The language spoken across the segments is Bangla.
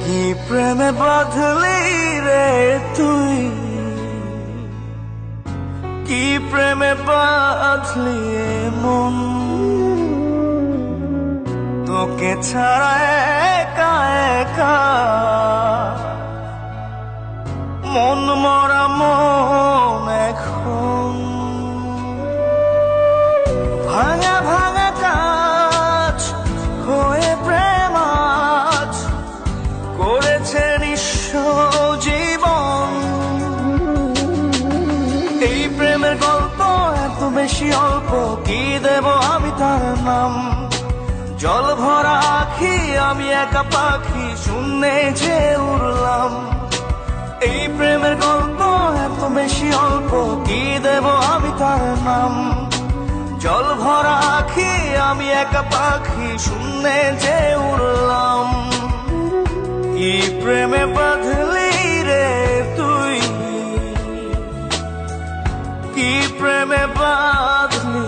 কি প্রেমে বাঁধলি রে তুই, কি প্রেমে বাঁধলি মন, তোকে ছাড়া একা একা মন মরা মন এখন। ভাঙা ভাঙা কাজ হয়ে প্রেম আজ করেছে নিঃস্ব জীবন। এই প্রেমের গল্প এত বেশি অল্প, কি দেব আমি তার নাম। জল ভরা আখি আমি একা পাখি, শূন্যে যে উড়লাম। এই প্রেমের গল্প এত বেশি অল্প, কি দেব আমি তার নাম। জল ভরা আখি আমি একা পাখি, শূন্যে যে উড়লাম। কি প্রেমে বাঁধলি রে তুই, কি প্রেমে বাঁধলি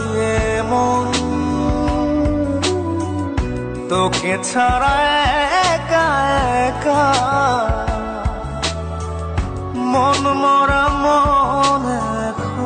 মন, তোকে ছাড়া একা একা মন মরা মন এখন।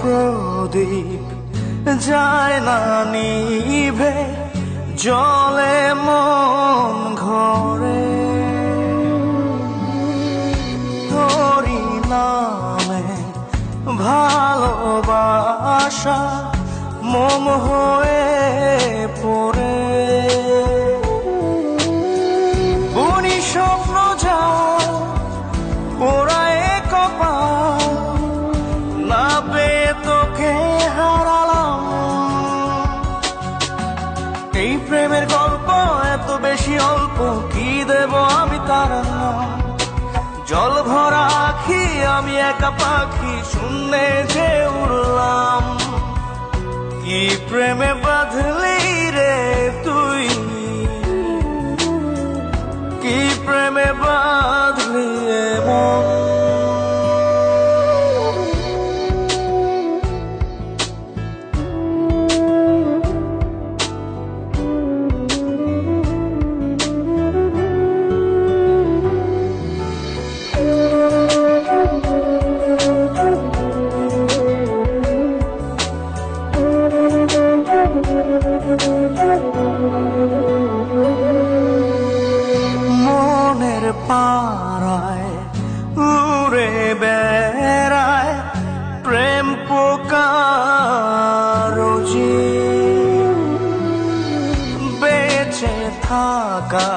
প্রদীপ যায় না নিভে, জলে মন ঘরে। তোরি নামে ভালোবাসা মোম হয়ে পড়ে। বুনি স্বপ্ন যাও পোড়ায় কপাল, না পেয়ে তোকে হারালাম। এই প্রেমের গল্প এত বেশি অল্প, কি দেব আমি তার নাম। জল ভরা আখি আমি একা পাখি, শূন্যে যে উড়লাম। কি প্রেমে বাঁধলি রে তুই, কি প্রেমে বাঁধলি মন। মনের পাড়ায় উড়ে বেড়ায় প্রেম পোকা রোজি। বেঁচে থাকা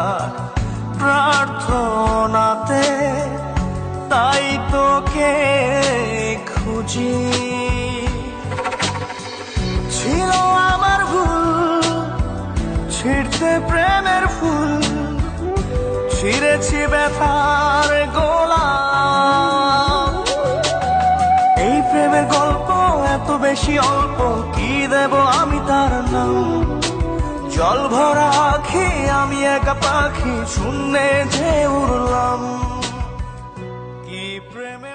প্রার্থনাতে তাই তোকে খুঁজি। ছিল আমার ভুল ছিঁড়তে প্রেমের ফুল, ছিঁড়েছি ব্যথার গোলাপ। এই প্রেমের গল্প এত বেশি অল্প, কি দেব আমি তার নাম। জল ভরা আখি আমি একা পাখি, শূন্যে যে উড়লাম। কি প্রেমে